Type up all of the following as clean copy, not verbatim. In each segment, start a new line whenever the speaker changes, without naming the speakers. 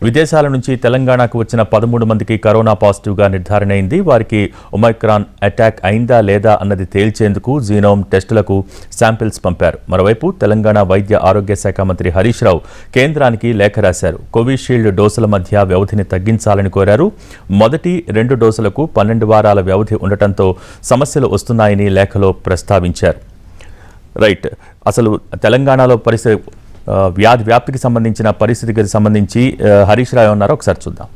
విదేశాల నుంచి తెలంగాణకు వచ్చిన 13 మందికి కరోనా పాజిటివ్గా నిర్ధారణ అయింది. వారికి ఒమైక్రాన్ అటాక్ అయిందా లేదా అన్నది తేల్చేందుకు జీనోమ్ టెస్టులకు శాంపిల్స్ పంపారు. మరోవైపు తెలంగాణ వైద్య ఆరోగ్య శాఖ మంత్రి హరీష్ రావు కేంద్రానికి లేఖ రాశారు. కోవిషీల్డ్ డోసుల మధ్య వ్యవధిని తగ్గించాలని కోరారు. మొదటి 2 డోసులకు 12 వారాల వ్యవధి ఉండటంతో సమస్యలు వస్తున్నాయని లేఖలో ప్రస్తావించారు. రైట్, అసలు తెలంగాణలో పరిస్థితి వ్యాధి వ్యాప్తికి సంబంధించిన పరిస్థితికి సంబంధించి హరీష్ రావు ఉన్నారో ఒకసారి చూద్దాం.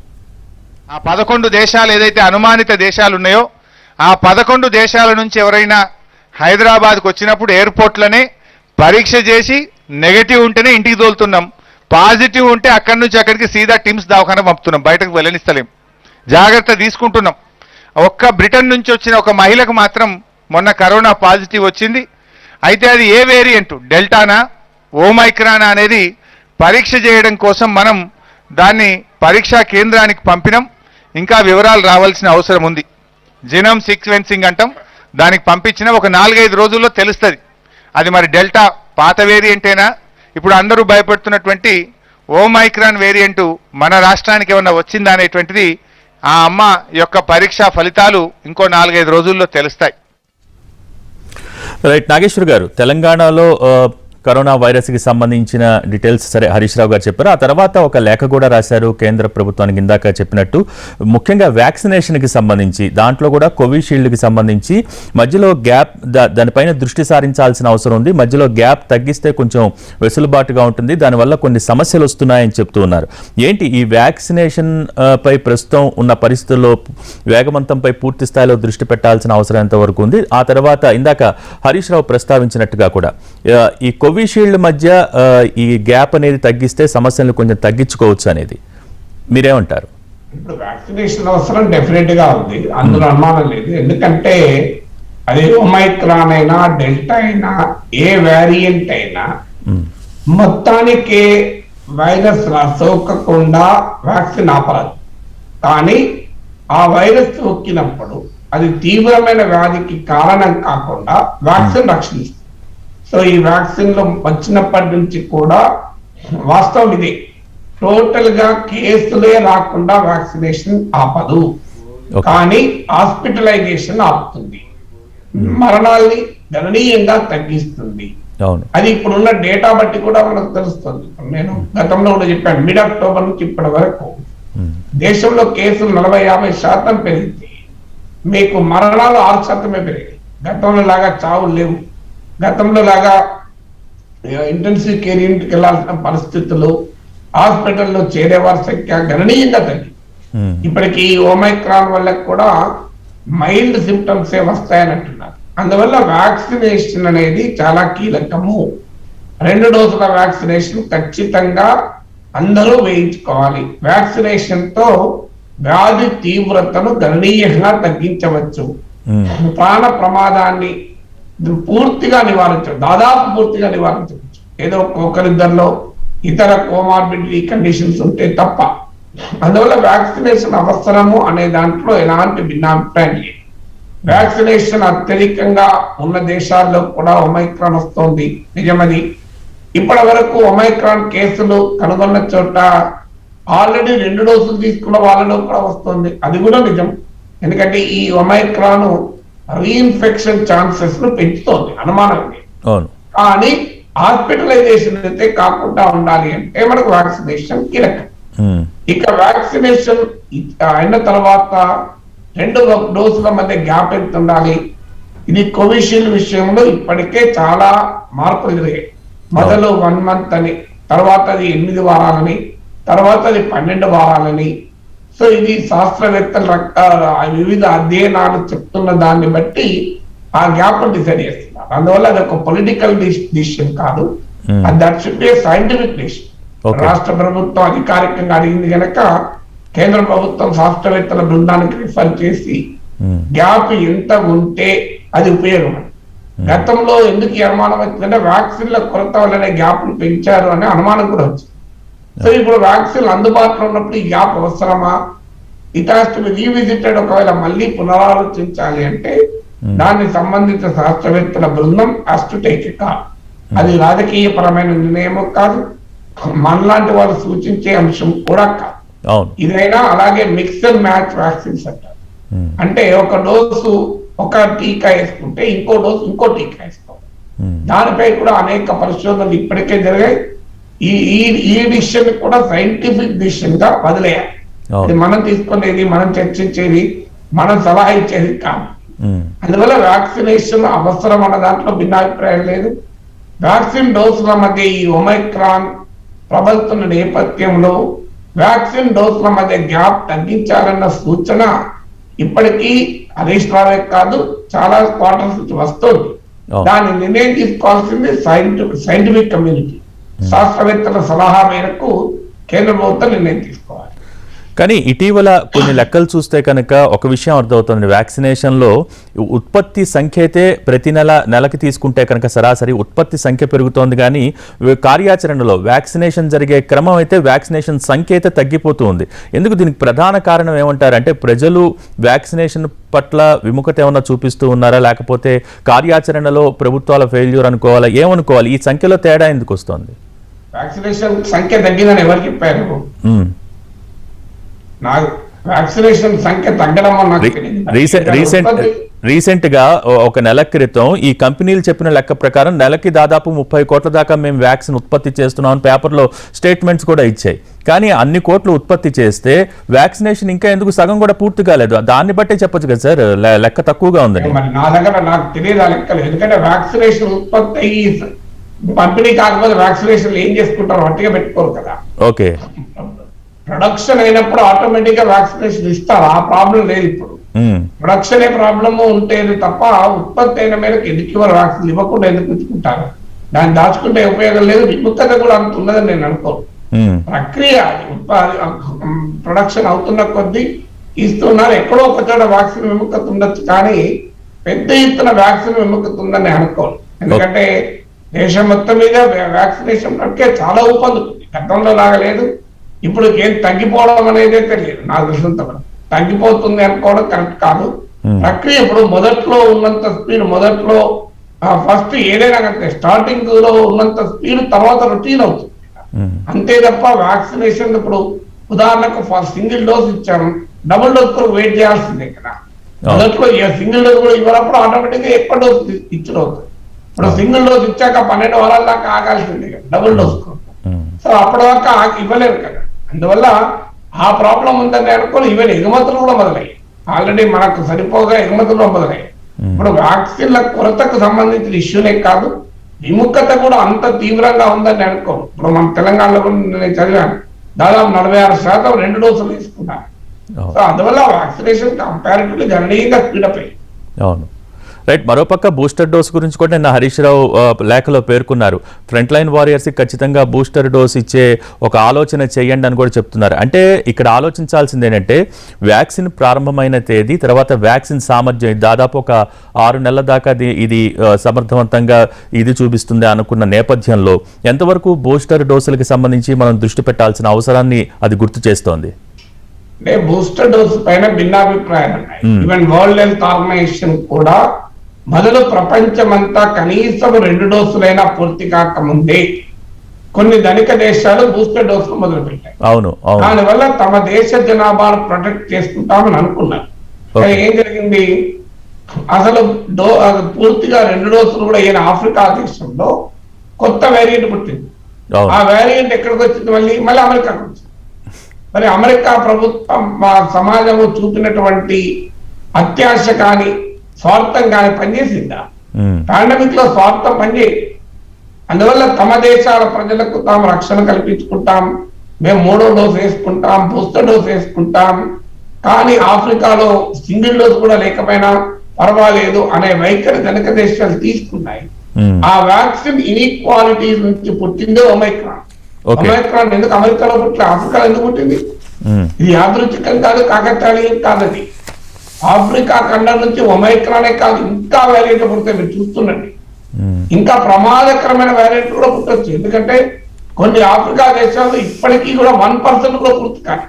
ఆ 11 దేశాలు ఏదైతే అనుమానిత దేశాలు ఉన్నాయో ఆ 11 దేశాల నుంచి ఎవరైనా హైదరాబాద్కు వచ్చినప్పుడు ఎయిర్పోర్ట్లనే పరీక్ష చేసి నెగటివ్ ఉంటేనే ఇంటికి తోలుతున్నాం. పాజిటివ్ ఉంటే అక్కడి నుంచి అక్కడికి సీదా టిమ్స్ దవాఖాన పంపుతున్నాం, బయటకు వెళ్ళనిస్తలేం, జాగ్రత్త తీసుకుంటున్నాం. ఒక్క బ్రిటన్ నుంచి వచ్చిన ఒక మహిళకు మాత్రం మొన్న కరోనా పాజిటివ్ వచ్చింది. అయితే అది ఏ వేరియంట్, డెల్టానా ఓమైక్రానా అనేది పరీక్ష చేయడం కోసం మనం దాన్ని పరీక్షా కేంద్రానికి పంపినాం. ఇంకా వివరాలు రావాల్సిన అవసరం ఉంది. జీనోమ్ సీక్వెన్సింగ్ అంటాం, దానికి పంపించిన ఒక 4-5 రోజుల్లో తెలుస్తుంది అది మరి డెల్టా పాత వేరియంటేనా, ఇప్పుడు అందరూ భయపడుతున్నటువంటి ఓమైక్రాన్ వేరియంటు మన రాష్ట్రానికి ఏమన్నా వచ్చిందా అనేటువంటిది ఆ అమ్మ యొక్క పరీక్షా ఫలితాలు ఇంకో 4-5 రోజుల్లో తెలుస్తాయి.
రైట్, నాగేశ్వర్ గారు, తెలంగాణలో కరోనా వైరస్కి సంబంధించిన డీటెయిల్స్ సరే హరీష్ రావు గారు చెప్పారు. ఆ తర్వాత ఒక లేఖ కూడా రాశారు కేంద్ర ప్రభుత్వానికి, ఇందాక చెప్పినట్టు ముఖ్యంగా వ్యాక్సినేషన్కి సంబంధించి, దాంట్లో కూడా కోవిషీల్డ్కి సంబంధించి మధ్యలో గ్యాప్, దానిపైన దృష్టి సారించాల్సిన అవసరం ఉంది. మధ్యలో గ్యాప్ తగ్గిస్తే కొంచెం వెసులుబాటుగా ఉంటుంది, దానివల్ల కొన్ని సమస్యలు వస్తున్నాయని చెప్తూ ఉన్నారు. ఏంటి ఈ వ్యాక్సినేషన్ పై ప్రస్తుతం ఉన్న పరిస్థితుల్లో వేగవంతంపై పూర్తి స్థాయిలో దృష్టి పెట్టాల్సిన అవసరం ఎంతవరకు ఉంది? ఆ తర్వాత ఇందాక హరీష్ రావు ప్రస్తావించినట్టుగా కూడా ఈ కోవిషీల్డ్ మధ్య ఈ గ్యాప్ అనేది తగ్గిస్తే సమస్యలను కొంచెం తగ్గించుకోవచ్చు అనేది మీరేమంటారు?
ఇప్పుడు వ్యాక్సినేషన్ అవసరం డెఫినెట్ గా ఉంది, అందులో అనుమానం లేదు. ఎందుకంటే అది ఒమైక్రాన్ అయినా డెల్టా అయినా ఏ వేరియంట్ అయినా మొత్తానికి వైరస్ సోకకుండా వ్యాక్సిన్ ఆపరాదు. కానీ ఆ వైరస్ సోకినప్పుడు అది తీవ్రమైన వ్యాధికి కారణం కాకుండా వ్యాక్సిన్ రక్షిస్తుంది. సో ఈ వ్యాక్సిన్ లో వచ్చినప్పటి నుంచి కూడా వాస్తవం ఇదే, టోటల్ గా కేసులే రాకుండా వ్యాక్సినేషన్ ఆపదు, కానీ హాస్పిటలైజేషన్ ఆపుతుంది, మరణాల్ని గణనీయంగా తగ్గిస్తుంది. అది ఇప్పుడున్న డేటా బట్టి కూడా మనకు తెలుస్తుంది. నేను గతంలో కూడా చెప్పాను, మిడ్ అక్టోబర్ నుంచి ఇప్పటి వరకు దేశంలో కేసులు 40-50% పెరిగింది, మీకు మరణాలు 6% పెరిగాయి. గతంలో లాగా చావులు లేవు, గతంలో లాగా ఇంటెన్సివ్ కేర్ యూనిట్కి వెళ్లాల్సిన పరిస్థితులు, హాస్పిటల్లో చేరేవారి సంఖ్య గణనీయంగా తగ్గింది. ఇప్పటికి ఓమైక్రాన్ వల్ల కూడా మైల్డ్ సిమ్టమ్సే వస్తాయని అంటున్నారు. అందువల్ల వ్యాక్సినేషన్ అనేది చాలా కీలకము. 2 డోసుల వ్యాక్సినేషన్ ఖచ్చితంగా అందరూ వేయించుకోవాలి. వ్యాక్సినేషన్ తో వ్యాధి తీవ్రతను గణనీయంగా తగ్గించవచ్చు, ప్రాణ ప్రమాదాన్ని పూర్తిగా నివారించవచ్చు, దాదాపు పూర్తిగా నివారించవచ్చు. ఏదో ఒకరిద్దరిలో ఇతర కోమార్బిడిటీ కండిషన్స్ ఉంటే తప్ప. అందువల్ల వ్యాక్సినేషన్ అవసరము అనే దాంట్లో ఎలాంటి భిన్నాభిప్రాయం లేదు. వ్యాక్సినేషన్ అత్యధికంగా ఉన్న దేశాల్లో కూడా ఒమైక్రాన్ వస్తోంది, నిజమది. ఇప్పటి వరకు ఒమైక్రాన్ కేసులు కనుగొన్న చోట ఆల్రెడీ 2 డోసులు తీసుకున్న వాళ్ళలో కూడా వస్తుంది, అది కూడా నిజం. ఎందుకంటే ఈ ఒమైక్రాన్ రీఇన్ఫెక్షన్ ఛాన్సెస్ ను పెంచుతోంది, అనుమానం లేదు. కానీ హాస్పిటలైజేషన్ అయితే కాకుండా ఉండాలి అంటే మనకు వ్యాక్సినేషన్ కీలకం. ఇక వ్యాక్సినేషన్ అయిన తర్వాత 2 డోసుల మధ్య గ్యాప్ ఎంత ఉండాలి? ఇది కోవిషీల్డ్ విషయంలో ఇప్పటికే చాలా మార్పులు జరిగాయి. మొదలు 1 month అని, తర్వాత అది 8 వారాలని, తర్వాత అది 12 వారాలని. సో ఇది శాస్త్రవేత్తలు వివిధ అధ్యయనాలు చెప్తున్న దాన్ని బట్టి ఆ గ్యాప్ డిసైడ్ చేస్తున్నారు. అందువల్ల అది ఒక పొలిటికల్ డిసిషన్ కాదు, that should be scientific decision. రాష్ట్ర ప్రభుత్వం అధికారికంగా అడిగింది కనుక కేంద్ర ప్రభుత్వం శాస్త్రవేత్తల బృందానికి రిఫర్ చేసి గ్యాప్ ఎంత ఉంటే అది ఉపయోగం. గతంలో ఎందుకు ఈ అనుమానం వచ్చిందంటే వ్యాక్సిన్ల కొరత వల్లనే గ్యాప్లు పెంచారు అనే అనుమానం కూడా వచ్చింది. సో ఇప్పుడు వ్యాక్సిన్ అందుబాటులో ఉన్నప్పుడు ఈ గ్యాప్ అవసరమా? It has to be revisited. ఒకవేళ మళ్ళీ పునరాలోచించాలి అంటే దాన్ని సంబంధిత శాస్త్రవేత్తల బృందం has to take a call. అది రాజకీయ పరమైన నిర్ణయం కాదు, మనలాంటి వారు సూచించే అంశం కూడా కాదు.
అవును.
ఇదైనా అలాగే మిక్స్ అండ్ మ్యాచ్ వ్యాక్సిన్స్ అంటారు. అంటే ఒక డోసు ఒక టీకా వేసుకుంటే ఇంకో డోసు ఇంకో టీకా వేసుకోవాలి. దానిపై కూడా అనేక పరిశోధనలు ఇప్పటికే జరిగాయి. ఈ ఈ డిసిషన్ కూడా సైంటిఫిక్ డిసిషన్ గా వదిలేయాలి. ఇది మనం తీసుకునేది, మనం చర్చించేది, మనం సలహా ఇచ్చేది కాదు. అందువల్ల వ్యాక్సినేషన్ అవసరం అన్న దాంట్లో భిన్నాభిప్రాయం లేదు. వ్యాక్సిన్ డోసుల మధ్య ఈ ఒమైక్రాన్ ప్రబలుతున్న నేపథ్యంలో వ్యాక్సిన్ డోసుల మధ్య గ్యాప్ తగ్గించాలన్న సూచన ఇప్పటికీ హరీష్ రావే కాదు, చాలా క్వార్టర్స్ నుంచి వస్తుంది. దాని నిర్ణయం తీసుకోవాల్సింది సైంటిఫిక్ కమ్యూనిటీ, శాస్త్రవేత్తల సలహా మేరకు కేంద్ర ప్రభుత్వం నిర్ణయం తీసుకోవాలి.
కానీ ఇటీవల కొన్ని లెక్కలు చూస్తే కనుక ఒక విషయం అర్థమవుతుంది. వ్యాక్సినేషన్లో ఉత్పత్తి సంఖ్య అయితే ప్రతి నెలకి తీసుకుంటే కనుక సరాసరి ఉత్పత్తి సంఖ్య పెరుగుతోంది, కానీ కార్యాచరణలో వ్యాక్సినేషన్ జరిగే క్రమం అయితే వ్యాక్సినేషన్ సంఖ్య అయితే తగ్గిపోతూ ఉంది. ఎందుకు? దీనికి ప్రధాన కారణం ఏమంటారంటే ప్రజలు వ్యాక్సినేషన్ పట్ల విముఖత ఏమన్నా చూపిస్తూ ఉన్నారా, లేకపోతే కార్యాచరణలో ప్రభుత్వాల ఫెయిల్యూర్ అనుకోవాలా, ఏమనుకోవాలి? ఈ సంఖ్యలో తేడా ఎందుకు వస్తుంది?
వ్యాక్సినేషన్ సంఖ్య తగ్గిందని ఎవరు చెప్పారు? నాకు వ్యాక్సినేషన్ సంఖ్య తగ్గడం
రీసెంట్ గా ఒక నెల క్రితం ఈ కంపెనీలు చెప్పిన లెక్క ప్రకారం నెలకి దాదాపు 30 కోట్ల దాకా మేము వ్యాక్సిన్ ఉత్పత్తి చేస్తున్నాం పేపర్లో స్టేట్మెంట్స్ కూడా ఇచ్చాయి. కానీ అన్ని కోట్లు ఉత్పత్తి చేస్తే వ్యాక్సినేషన్ ఇంకా ఎందుకు సగం కూడా పూర్తి కాలేదు? దాన్ని బట్టే చెప్పొచ్చు కదా సార్, లెక్క తక్కువగా ఉందని.
నా దగ్గర నాకు తెలియదు ఆ లెక్కలు. ఎందుకంటే వ్యాక్సినేషన్ ఉత్పత్తి అయ్యి పంపిణీ కాకపోతే వ్యాక్సినేషన్ ఏం చేసుకుంటారు, అట్టిగా పెట్టుకోరు కదా.
ఓకే,
ప్రొడక్షన్ అయినప్పుడు ఆటోమేటిక్ గా వ్యాక్సినేషన్ ఇస్తారు, ఆ ప్రాబ్లం లేదు. ఇప్పుడు ప్రొడక్షన్ ప్రాబ్లమ్ ఉంటేది తప్ప ఉత్పత్తి అయిన మేరకు ఎందుకు ఇవ్వరు వ్యాక్సిన్? ఇవ్వకుండా ఎందుకు ఉంచుకుంటారు? దాన్ని దాచుకుంటే ఉపయోగం లేదు. విముఖత కూడా అంత ఉన్నదని నేను అనుకోను. ప్రక్రియ ప్రొడక్షన్ అవుతున్న కొద్దీ ఇస్తున్నారు. ఎక్కడో ఒక చోట వ్యాక్సిన్ విముఖత ఉండొచ్చు, కానీ పెద్ద ఎత్తున వ్యాక్సిన్ విముఖత ఉందని అనుకోను. ఎందుకంటే దేశం మొత్తం మీద వ్యాక్సినేషన్ ప్రక్రియ చాలా ఊపందుతుంది. గతంలో లాగా లేదు. ఇప్పుడు ఏం తగ్గిపోవడం అనేది అయితే లేదు. నాకు తెలిసినంత తగ్గిపోతుంది అనుకోవడం కరెక్ట్ కాదు. ప్రక్రియ ఇప్పుడు మొదట్లో ఉన్నంత స్పీడ్, మొదట్లో ఫస్ట్ ఏదైనా కంటే స్టార్టింగ్ లో ఉన్నంత స్పీడ్ తర్వాత రొటీన్ అవుతుంది అంతే తప్ప వ్యాక్సినేషన్ ఇప్పుడు ఉదాహరణకు సింగిల్ డోస్ ఇచ్చాము, డబుల్ డోస్ కూడా వెయిట్ చేయాల్సిందే కదా. మొదట్లో సింగిల్ డోస్ కూడా ఇవ్వనప్పుడు ఆటోమేటిక్ గా ఎక్కువ డోస్ ఇచ్చిన అవుతుంది. ఇప్పుడు సింగిల్ డోస్ ఇచ్చాక 12 వారాల దాకా ఆగాల్సిందే కదా డబుల్ డోస్. సో అప్పటిదాకా ఇవ్వలేరు కదా. అందువల్ల ఆ ప్రాబ్లం ఉందని అనుకోని ఈవెన్ ఎగుమతులు కూడా మొదలయ్యాయి. ఆల్రెడీ మనకు సరిపోగా ఎగుమతులు కూడా మొదలయ్యాయి. ఇప్పుడు వ్యాక్సిన్ల కొరతకు సంబంధించిన ఇష్యూనే కాదు, విముఖత కూడా అంత తీవ్రంగా ఉందని అనుకో. ఇప్పుడు మన తెలంగాణలో కూడా నేను చదివాను, దాదాపు 46% 2 డోసులు తీసుకున్నారు. సో అందువల్ల వ్యాక్సినేషన్ కంపారిటివ్లీ గణనీయంగా స్పీడప్ అయ్యింది.
అవును, రైట్. మరోపక్క బూస్టర్ డోస్ గురించి కూడా నిన్న హరీష్ రావు లేఖలో పేర్కొన్నారు. ఫ్రంట్ లైన్ వారియర్స్కి ఖచ్చితంగా బూస్టర్ డోస్ ఇచ్చే ఒక ఆలోచన చేయండి అని కూడా చెప్తున్నారు. అంటే ఇక్కడ ఆలోచించాల్సింది ఏంటంటే వ్యాక్సిన్ ప్రారంభమైన తేదీ తర్వాత వ్యాక్సిన్ సామర్థ్యం దాదాపు ఒక 6 నెలల దాకా ఇది సమర్థవంతంగా ఇది చూపిస్తుంది అనుకున్న నేపథ్యంలో ఎంతవరకు బూస్టర్ డోసులకి సంబంధించి మనం దృష్టి పెట్టాల్సిన అవసరాన్ని అది గుర్తు చేస్తోంది?
బూస్టర్ డోస్ పైన భిన్నాభిప్రాయాలు ఉన్నాయి. ఈవెన్ వరల్డ్ హెల్త్ ఆర్గనైజేషన్ కూడా మొదలు ప్రపంచమంతా కనీసం 2 డోసులైనా పూర్తి కాకముందే కొన్ని ధనిక దేశాలు బూస్టర్ డోసులు మొదలు పెట్టాయి. దానివల్ల తమ దేశ జనాభాను ప్రొటెక్ట్ చేసుకుంటామని అనుకున్నారు. ఏం జరిగింది? అసలు పూర్తిగా 2 డోసులు కూడా అయిన ఆఫ్రికా దేశంలో కొత్త వేరియంట్ పుట్టింది. ఆ వేరియంట్ ఎక్కడికి వచ్చింది? మళ్ళీ అమెరికాకు వచ్చింది. మరి అమెరికా ప్రభుత్వం సమాజంలో చూపినటువంటి అత్యాశ కానీ స్వార్థం కానీ పనిచేసిందా? పాండమిక్ లో స్వార్థం పనిచేయదు. అందువల్ల తమ దేశాల ప్రజలకు తాము రక్షణ కల్పించుకుంటాం, మేము 3వ డోసు వేసుకుంటాం, బూస్టర్ డోసు వేసుకుంటాం, కానీ ఆఫ్రికాలో సింగిల్ డోస్ కూడా లేకపోయినా పర్వాలేదు అనే వైఖరి ధనిక దేశాలు తీసుకున్నాయి. ఆ వ్యాక్సిన్ ఇన్ఈక్వాలిటీస్ నుంచి పుట్టిందే ఒమైక్రాన్. ఒమైక్రాన్ ఎందుకు అమెరికాలో పుట్టిన ఆఫ్రికాలో ఎందుకు పుట్టింది? ఇది యాదృచ్ఛికం కాదు, కాకతాళీయం కాదది. ఆఫ్రికా ఖండం నుంచి ఒమైక్రానే కాదు ఇంకా వేరియంట్ పుడతాయి. మీరు చూస్తున్నట్టు ఇంకా ప్రమాదకరమైన వేరియంట్ కూడా పుట్టచ్చు. ఎందుకంటే కొన్ని ఆఫ్రికా దేశాల్లో ఇప్పటికీ కూడా 1% కూడా పూర్తి కాదు.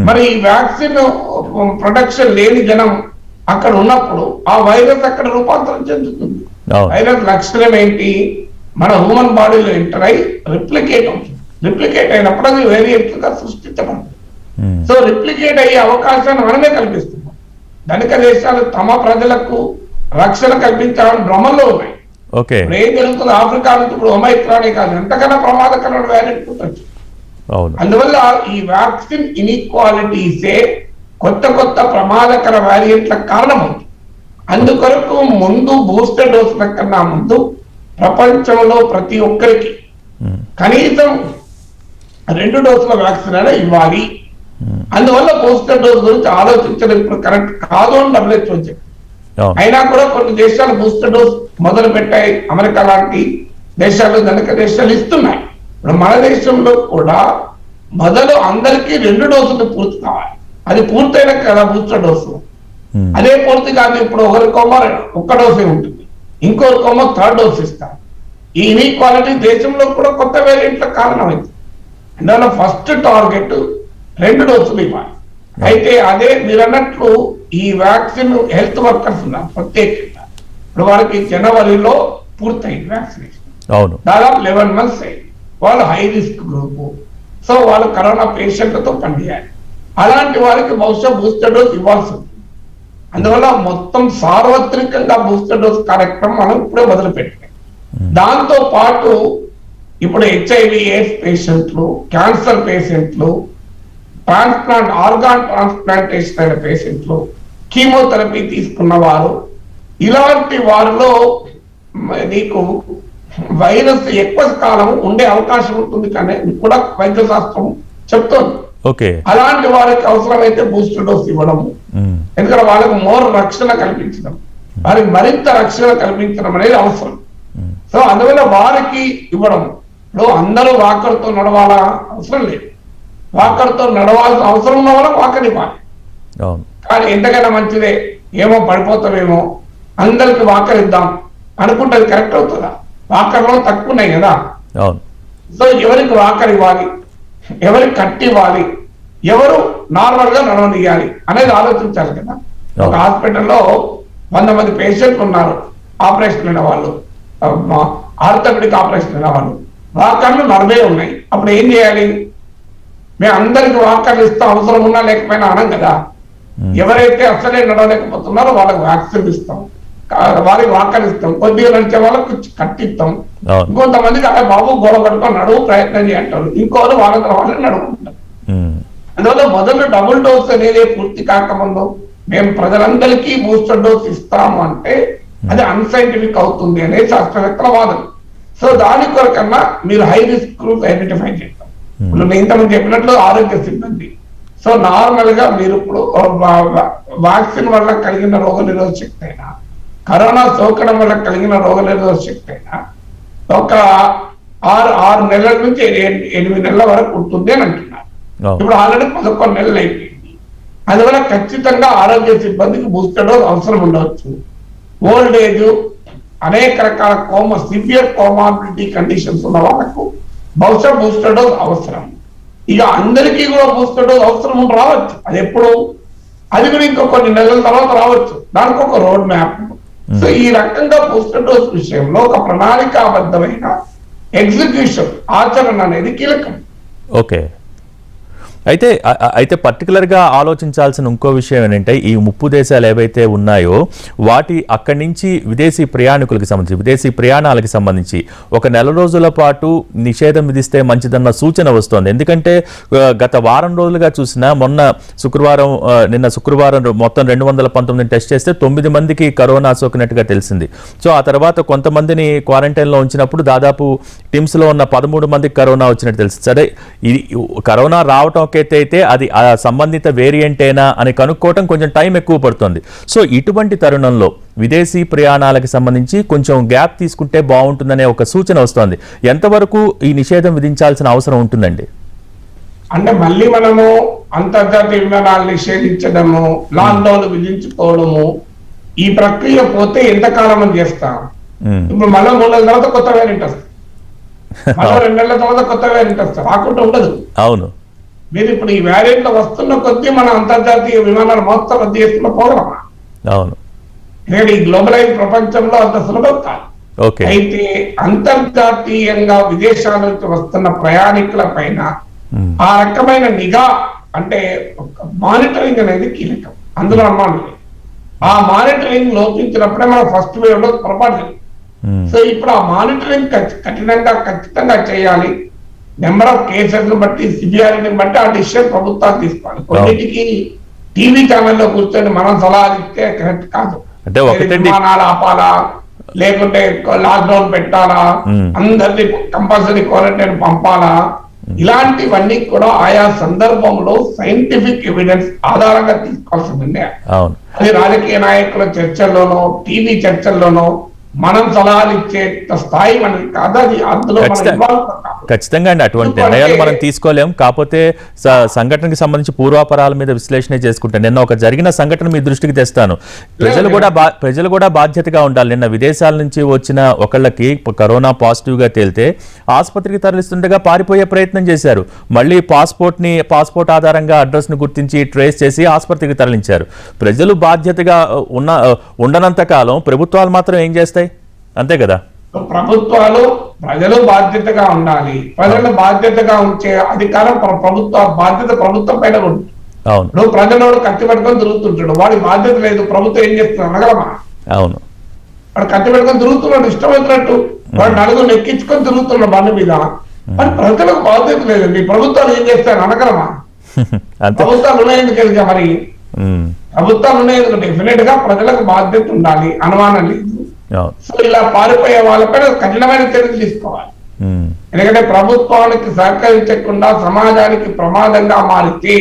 మరి ఈ వ్యాక్సిన్ ప్రొటెక్షన్ లేని జనం అక్కడ ఉన్నప్పుడు ఆ వైరస్ అక్కడ రూపాంతరం చెందుతుంది. వైరస్ లక్షణం ఏంటి? మన హ్యూమన్ బాడీలో ఎంటర్ అయి రిప్లికేట్ అవుతుంది. రిప్లికేట్ అయినప్పుడు అది వేరియంట్ గా సృష్టించబడుతుంది. సో రిప్లికేట్ అయ్యే అవకాశాన్ని మనమే కల్పిస్తున్నాం. ధనిక దేశాలు తమ ప్రజలకు రక్షణ కల్పించాలని భ్రమంలో ఉన్నాయి.
ఓకే,
ఇప్పుడు ఏం జరుగుతుంది, ఆఫ్రికా నుంచి ఇప్పుడు ఒమైక్రానే కాదు ఎంతకన్నా ప్రమాదకరమైన వేరియంట్ పుట్టచ్చు.
అవును.
అందువల్ల ఈ వ్యాక్సిన్ ఇన్ఈక్వాలిటీసే కొత్త ప్రమాదకర వేరియంట్లకు కారణమవుతుంది. అందుకొరకు ముందు బూస్టర్ డోసుల కన్నా ముందు ప్రపంచంలో ప్రతి ఒక్కరికి కనీసం 2 డోసుల వ్యాక్సిన్ అయినా ఇవ్వాలి. అందువల్ల బూస్టర్ డోస్ గురించి ఆలోచించడం ఇప్పుడు కరెక్ట్ కాదు అని WHO చెప్పింది. అయినా కూడా కొన్ని దేశాలు బూస్టర్ డోస్ మొదలు పెట్టాయి. అమెరికా లాంటి దేశాలు, ధనిక దేశాలు ఇస్తున్నాయి. ఇప్పుడు మన దేశంలో కూడా మొదలు అందరికీ 2 డోసులు పూర్తి కావాలి. అది పూర్తయిన కదా బూస్టర్ డోసు. అదే పూర్తి కాదు. ఇప్పుడు ఒకరికోమో 1 డోసే ఉంటుంది, ఇంకొకరికోమో 3rd డోస్ ఇస్తారు. ఈ ఇన్ఈక్వాలిటీ దేశంలో కూడా కొత్త వేరియంట్లకు కారణమైంది. అందువల్ల ఫస్ట్ టార్గెట్ 2 డోసులు ఇవ్వాలి. అయితే అదే మీరు అన్నట్లు ఈ వ్యాక్సిన్ హెల్త్ వర్కర్స్ ఉన్నారు ప్రత్యేకంగా. ఇప్పుడు వారికి జనవరిలో పూర్తయింది వ్యాక్సినేషన్.
అవును,
దాదాపు 11 months అయింది. వాళ్ళు హై రిస్క్ గ్రూప్. సో వాళ్ళు కరోనా పేషెంట్లతో పనిచేయాలి. అలాంటి వారికి బహుశా బూస్టర్ డోస్ ఇవ్వాల్సి ఉంటుంది. అందువల్ల మొత్తం సార్వత్రికంగా బూస్టర్ డోస్ కార్యక్రమం మనం ఇప్పుడే మొదలు పెట్టాం. దాంతో పాటు ఇప్పుడు HIV ఎయిడ్స్ పేషెంట్లు, క్యాన్సర్ పేషెంట్లు, ట్రాన్స్ప్లాంట్ ఆర్గాన్ ట్రాన్స్ప్లాంటేషన్ అయిన పేషెంట్లు, కీమోథెరపీ తీసుకున్న వారు, ఇలాంటి వారిలో నీకు వైరస్ ఎక్కువ కాలం ఉండే అవకాశం ఉంటుంది కానీ కూడా వైద్య శాస్త్రం చెప్తోంది.
ఓకే,
అలాంటి వారికి అవసరమైతే బూస్టర్ డోస్ ఇవ్వడము, ఎందుకంటే వాళ్ళకు మోర్ రక్షణ కల్పించడం, వారికి మరింత రక్షణ కల్పించడం అనేది అవసరం. సో అందువల్ల వారికి ఇవ్వడం. ఇప్పుడు అందరూ వాకర్తో నడవాలా అవసరం లేదు. వాకర్తో నడవాల్సిన అవసరం ఉన్న వాళ్ళకి వాకర్ ఇవ్వాలి. కానీ ఎంతకైనా మంచిదే, ఏమో పడిపోతామేమో అందరికి వాకర్ ఇద్దాం అనుకుంటే అది కరెక్ట్ అవుతుందా? వాకర్లో తక్కువ ఉన్నాయి కదా. సో ఎవరికి వాకర్ ఇవ్వాలి, ఎవరికి కట్టి ఇవ్వాలి, ఎవరు నార్మల్ గా నడవనియాలి అనేది ఆలోచించాలి కదా. ఒక హాస్పిటల్లో 100 మంది పేషెంట్లు ఉన్నారు, ఆపరేషన్ అయిన వాళ్ళు, ఆర్థోపెడిక్ ఆపరేషన్ అయిన వాళ్ళు, వాకర్లు 40 ఉన్నాయి. అప్పుడు ఏం చేయాలి? మేము అందరికి వాకర్లు ఇస్తాం, అవసరం ఉన్నా లేకపోయినా అనం కదా. ఎవరైతే అసలే నడవలేకపోతున్నారో వాళ్ళకి వ్యాక్సిన్ ఇస్తాం, వారికి వాకర్ ఇస్తాం, కొద్దిగా నడిచే వాళ్ళకు కట్టిస్తాం. ఇంకొంతమందికి అలా బాబు గోడ పట్టుకొని నడువు ప్రయత్నం చేయంటారు, ఇంకోరు వాళ్ళని నడుపుకుంటారు. అందువల్ల మొదలు డబుల్ డోస్ అనేది పూర్తి కాకముందు మేము ప్రజలందరికీ బూస్టర్ డోస్ ఇస్తాము అంటే అది అన్సైంటిఫిక్ అవుతుంది అనేది శాస్త్రవేత్తల వాదన. సో దాని కొరకన్నా మీరు హై రిస్క్ గ్రూప్ ఐడెంటిఫై చేస్తాం. ఇప్పుడు నేను ఇంతకుముందు చెప్పినట్లు ఆరోగ్య సిబ్బంది. సో నార్మల్ గా మీరు ఇప్పుడు వ్యాక్సిన్ వల్ల కలిగిన రోగ నిరోధక శక్తి అయినా, కరోనా సోకడం వల్ల కలిగిన రోగ నిరోధక శక్తి అయినా ఒక 6 నెలల నుంచి 8 నెలల వరకు ఉంటుంది అని అంటున్నారు. ఇప్పుడు ఆల్రెడీ 11 నెలలు అయిపోయింది. అందువల్ల ఖచ్చితంగా ఆరోగ్య సిబ్బందికి బూస్టర్ డోస్ అవసరం ఉండవచ్చు. ఓల్డ్ ఏజ్, అనేక రకాల సివియర్ కోమార్బిడిటీ కండిషన్స్ ఉన్న వాళ్ళకు బహుశా బూస్టర్ డోస్ అవసరం. ఇక అందరికీ కూడా బూస్టర్ డోస్ అవసరం రావచ్చు. అది ఎప్పుడు, అది కూడా ఇంకో కొన్ని నెలల తర్వాత రావచ్చు. దానికి ఒక రోడ్ మ్యాప్. సో ఈ రకంగా బూస్టర్ డోస్ విషయంలో ఒక ప్రణాళికాబద్ధమైన ఎగ్జిక్యూషన్, ఆచరణ అనేది కీలకం.
ఓకే, అయితే పర్టికులర్గా ఆలోచించాల్సిన ఇంకో విషయం ఏంటంటే ఈ 30 దేశాలు ఏవైతే ఉన్నాయో వాటి అక్కడి నుంచి విదేశీ ప్రయాణికులకు సంబంధించి, విదేశీ ప్రయాణాలకు సంబంధించి ఒక నెల రోజుల పాటు నిషేధం విధిస్తే మంచిదన్న సూచన వస్తోంది. ఎందుకంటే గత వారం రోజులుగా చూసినా నిన్న శుక్రవారం మొత్తం 219 టెస్ట్ చేస్తే 9 మందికి కరోనా సోకినట్టుగా తెలిసింది. సో ఆ తర్వాత కొంతమందిని క్వారంటైన్లో ఉంచినప్పుడు దాదాపు టిమ్స్లో ఉన్న 13 మందికి కరోనా వచ్చినట్టు తెలిసింది. సరే, ఇది కరోనా రావటం అయితే అది ఆ సంబంధిత వేరియంటేనా అని కనుక్కోవటం కొంచెం టైం ఎక్కువ పడుతుంది. సో ఇటువంటి తరుణంలో విదేశీ ప్రయాణాలకు సంబంధించి కొంచెం గ్యాప్ తీసుకుంటే బాగుంటుందనే ఒక సూచన వస్తోంది. ఎంతవరకు ఈ నిషేధం విధించాల్సిన అవసరం ఉంటుందండి?
అంటే మళ్ళీ మనము అంతర్జాతీయ విమానాలు నిషేధించడము, లాక్డౌన్ విధించుకోవడము, ఈ ప్రక్రియ పోతే ఎంతకాలం అని చేస్తాం. ఇప్పుడు మళ్ళీ 3 నెలల తర్వాత కొత్త వేరియంట్ వస్తుంది, మళ్ళీ 2 నెలల తర్వాత కొత్త వేరియంట్ వస్తుంది, రాకుండా ఉండదు.
అవును,
మీరు ఇప్పుడు ఈ వేరియంట్ వస్తున్న కొద్దీ మన అంతర్జాతీయ విమానాలు మొత్తం రద్దు చేస్తున్న పోగలమా?
అవును,
ఎందుకంటే ఈ గ్లోబలైజ్ ప్రపంచంలో అంత సులభం కాదు.
ఓకే.
అయితే అంతర్జాతీయంగా విదేశాల నుంచి వస్తున్న ప్రయాణికుల పైన ఆ రకమైన నిఘా అంటే మానిటరింగ్ అనేది కీలకం, అందులో అనుమానం లేదు. ఆ మానిటరింగ్ లోపించినప్పుడే మనం ఫస్ట్ వేవ్ లో పొరపాటు జరిగింది. సో ఇప్పుడు ఆ మానిటరింగ్ ఖచ్చితంగా చేయాలి. నెంబర్ ఆఫ్ కేసెస్ బట్టి, సివియారిటీని బట్టి ఆ డిసిషన్ ప్రభుత్వాలు తీసుకోవాలి. కొన్నిటికి టీవీ ఛానల్లో కూర్చొని మనం సలహా ఇస్తే కరెక్ట్ కాదు.
అంటే ఒకటండి,
విమానాలు ఆపాలా, లేకుంటే లాక్డౌన్ పెట్టాలా, అందరినీ కంపల్సరీ క్వారంటైన్ పంపాలా, ఇలాంటివన్నీ కూడా ఆయా సందర్భంలో సైంటిఫిక్ ఎవిడెన్స్ ఆధారంగా తీసుకోవాల్సిందే. అది రాజకీయ నాయకుల చర్చల్లోనో టీవీ చర్చల్లోనో మనం సలహాలు ఇచ్చే స్థాయి మనకి కాదు. అది అందులో
ఖచ్చితంగా అండి అటువంటి నిర్ణయాలు మనం తీసుకోలేం. కాకపోతే సంఘటనకి సంబంధించి పూర్వాపరాల మీద విశ్లేషణ చేసుకుంటాను. నిన్న ఒక జరిగిన సంఘటన మీ దృష్టికి తెస్తాను. ప్రజలు కూడా బాధ్యతగా ఉండాలి. నిన్న విదేశాల నుంచి వచ్చిన ఒకళ్ళకి కరోనా పాజిటివ్ గా తేలితే ఆసుపత్రికి తరలిస్తుండగా పారిపోయే ప్రయత్నం చేశారు. మళ్ళీ పాస్పోర్ట్ ఆధారంగా అడ్రస్ ను గుర్తించి ట్రేస్ చేసి ఆసుపత్రికి తరలించారు. ప్రజలు బాధ్యతగా ఉండనంత కాలం ప్రభుత్వాలు మాత్రం ఏం చేస్తాయి? అంతే కదా.
ప్రజలు బాధ్యతగా ఉండాలి. ప్రజలు బాధ్యతగా ఉంచే అధికారం ప్రభుత్వం పైన ఉంటుంది. నువ్వు ప్రజలు కత్తి పట్టుకొని తిరుగుతుంటాడు, వాడి బాధ్యత లేదు, ప్రభుత్వం ఏం చేస్తుంది అనగలమా?
అవును,
వాడు కత్తి పెట్టుకొని తిరుగుతున్నాడు, ఇష్టం వచ్చినట్టు వాడు నలుగురు ఎక్కించుకొని తిరుగుతున్నాడు బండి మీద. మరి ప్రజలకు బాధ్యత లేదండి, ప్రభుత్వాలు ఏం చేస్తాడు అనగలమా? ప్రభుత్వాలు ఉన్నాయందుకు మరి ప్రభుత్వాలు ఉన్నాయందుకు డెఫినెట్ గా ప్రజలకు బాధ్యత ఉండాలి, అనుమానం లేదు. సో ఇలా పారిపోయే వాళ్ళపైన కఠినమైన చర్యలు తీసుకోవాలి. ఎందుకంటే ప్రభుత్వానికి సహకరించకుండా సమాజానికి ప్రమాదంగా మారితే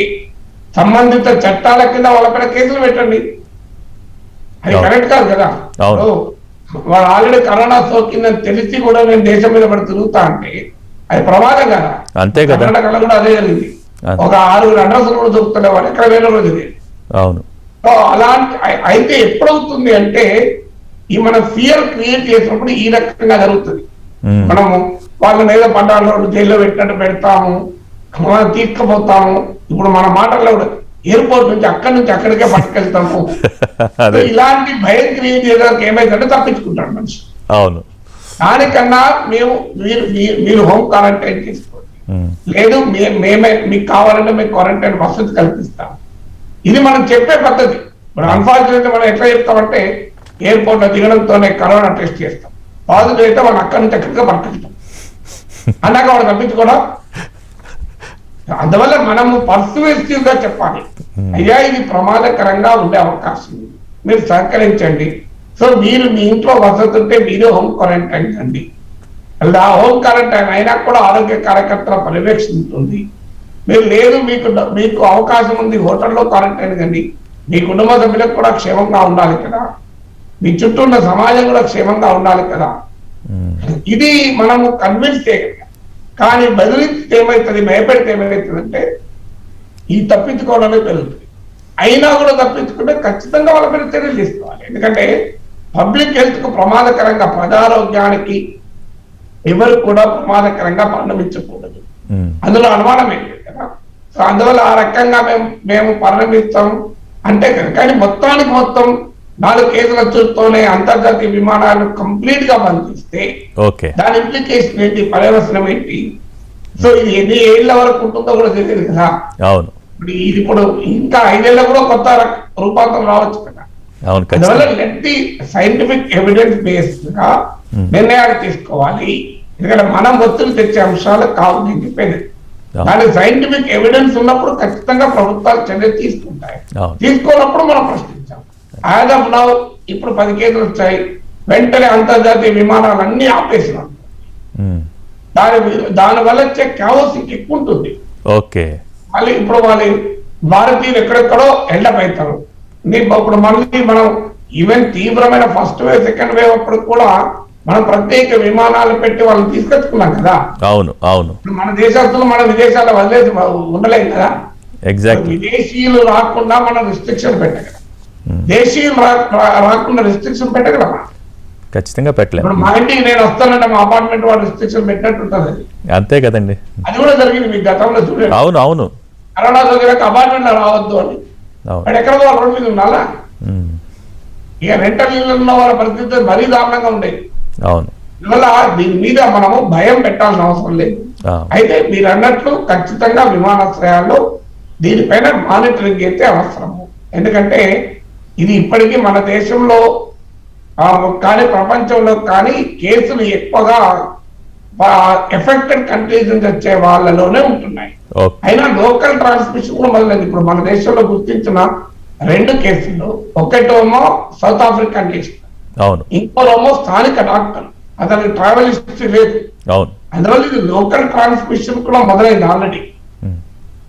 సంబంధిత చట్టాల కింద వాళ్ళపైన కేసులు పెట్టండి. అది కరెక్ట్ కాదు కదా. వాడు ఆల్రెడీ కరోనా సోకిందని తెలిసి కూడా నేను దేశం మీద పడి తిరుగుతా అంటే అది ప్రమాదం కదా.
అంతే కదా.
కర్ణాటకలో కూడా అదే జరిగింది. ఒక 6 అడ్రస్లు కూడా దొరుకుతుండే వాడు ఎక్కడ వేరే రోజు జరిగింది. అలాంటి అయితే ఎప్పుడవుతుంది అంటే ఈ మనం ఫియర్ క్రియేట్ చేసినప్పుడు ఈ రకంగా జరుగుతుంది. మనము వాళ్ళని ఏదో పడ్డాలో జైల్లో పెట్టినట్టు పెడతాము, మనం తీసుకుపోతాము. ఇప్పుడు మన మాటల్లో కూడా ఎయిర్పోర్ట్ నుంచి అక్కడికే పట్టుకెళ్తాము. ఇలాంటి భయం క్రియేట్ చేయడానికి ఏమైందంటే తప్పించుకుంటాడు మనిషి.
అవును,
దానికన్నా మీరు హోమ్ క్వారంటైన్ చేసుకోండి, లేదు మేమే మీకు కావాలంటే మీకు క్వారంటైన్ వసతి కల్పిస్తాం. ఇది మనం చెప్పే పద్ధతి. ఇప్పుడు అన్ఫార్చునేట్లీ మనం ఎట్లా చెప్తామంటే ఎయిర్పోర్ట్ లో దిగడంతోనే కరోనా టెస్ట్ చేస్తాం, పాజిటివ్ అయితే వాళ్ళు అక్కడి నుంచి ఎక్కడిగా పట్టుకుంటాం అన్నాక వాడు తప్పించుకోవడం. అందువల్ల మనము పర్సువేసివ్ గా చెప్పాలి, అయ్యా ఇది ప్రమాదకరంగా ఉండే అవకాశం ఉంది, మీరు సహకరించండి. సో మీరు మీ ఇంట్లో వసతి ఉంటే మీరు హోమ్ క్వారంటైన్ కండి. ఆ హోమ్ క్వారంటైన్ అయినా కూడా ఆరోగ్య కార్యకర్తల పర్యవేక్షణ ఉంటుంది. మీరు లేదు మీకు అవకాశం ఉంది హోటల్లో క్వారంటైన్ కండి. మీ కుటుంబ సభ్యులకు కూడా క్షేమంగా ఉండాలి కదా, మీ చుట్టూ ఉన్న సమాజం కూడా క్షేమంగా ఉండాలి కదా. ఇది మనము కన్విన్స్ చేయగలిగాం. కానీ బదిలిస్తే ఏమవుతుంది, భయపెడితే ఏమవుతుందంటే ఈ తప్పించుకోవడమే పెరుగుతుంది. అయినా కూడా తప్పించుకుంటే ఖచ్చితంగా వాళ్ళ మీద చర్యలు తీసుకోవాలి. ఎందుకంటే పబ్లిక్ హెల్త్ కు ప్రమాదకరంగా, ప్రజారోగ్యానికి ఎవరు కూడా ప్రమాదకరంగా పరిణమించకూడదు, అందులో అనుమానం ఏంటి కదా. సో అందువల్ల ఆ రకంగా మేము పరిణమిస్తాం అంటే కదా. కానీ మొత్తం 4 కేసుల చుట్టూనే అంతర్జాతీయ విమానాలు కంప్లీట్ గా బంద్ చేస్తే దాని ఇంప్లికేషన్ ఏంటి, పర్యవసనం ఏంటి? సో ఇది ఎన్ని ఏళ్ల వరకు ఉంటుందో కూడా తెలియదు కదా.
అవును,
ఇది ఇప్పుడు ఇంకా 5 ఏళ్ళ కూడా కొత్త రూపాంతరం రావచ్చు కదా. అందువల్ల let the scientific evidence based గా నిర్ణయాలు తీసుకోవాలి. ఎందుకంటే మనం ఒత్తిడి తెచ్చే అంశాలు కావు నేను చెప్పేది. దానికి సైంటిఫిక్ ఎవిడెన్స్ ఉన్నప్పుడు ఖచ్చితంగా ప్రభుత్వాలు చర్యలు తీసుకుంటాయి. తీసుకోనప్పుడు మనం ప్రశ్నించాం. యాజ్ ఆఫ్ నౌ ఇప్పుడు 10 కేసులు వచ్చాయి, వెంటనే అంతర్జాతీయ విమానాలన్నీ ఆపేసినాం. దానివల్ల వచ్చే క్యావోస్ ఎక్కువ ఉంటుంది. మళ్ళీ ఇప్పుడు వాళ్ళు భారతీయులు ఎక్కడెక్కడో ఎండప్ అవుతారు. ఇప్పుడు మళ్ళీ మనం ఈవెన్ తీవ్రమైన ఫస్ట్ వేవ్ సెకండ్ వేవ్ అప్పుడు కూడా మనం ప్రత్యేక విమానాలు పెట్టి వాళ్ళని తీసుకొచ్చుకున్నాం కదా.
అవును,
మన దేశస్తులు మన విదేశాల్లో వదిలేసి ఉండలేం కదా. విదేశీయులు రాకుండా మనం రిస్ట్రిక్షన్ పెట్టగలం, దేశీయులు రాకుండా రిస్ట్రిక్షన్ పెట్టగలమా?
ఖచ్చితంగా పెట్టలేదు.
ఇప్పుడు మా ఇంటికి నేను వస్తానంటే మా అపార్ట్మెంట్ వాళ్ళు రిస్ట్రిక్షన్ పెట్టినట్టు ఉంటుంది. అది
అంతే కదండి.
అది కూడా జరిగింది మీకు గతంలో చూడండి.
అవును,
కరోనా సోకినాక అపార్ట్మెంట్ లో రావద్దు అని వాడు ఎక్కడ రోడ్డు మీద ఉండాలా? ఇక రెంటల్ ఇళ్ళు ఉన్న వాళ్ళ పరిస్థితి మరీ దారుణంగా ఉండేది.
అవును.
అందువల్ల దీని మీద మనము భయం పెట్టాల్సిన అవసరం లేదు. అయితే మీరు అన్నట్లు ఖచ్చితంగా విమానాశ్రయాల్లో దీనిపైన మానిటరింగ్ అయితే అవసరము. ఎందుకంటే ఇది ఇప్పటికీ మన దేశంలో కానీ ప్రపంచంలో కానీ కేసులు ఎక్కువగా ఎఫెక్టెడ్ కంట్రీస్ నుంచి వచ్చే వాళ్ళలోనే ఉంటున్నాయి. అయినా లోకల్ ట్రాన్స్మిషన్ కూడా మొదలైంది. ఇప్పుడు మన దేశంలో గుర్తించిన 2 కేసులు, ఒకటేమో సౌత్ ఆఫ్రికన్ కేసు, ఇంకోమో స్థానిక డాక్టర్, అతనికి ట్రావెల్ హిస్టరీ లేదు. అందువల్ల ఇది లోకల్ ట్రాన్స్మిషన్ కూడా మొదలైంది ఆల్రెడీ.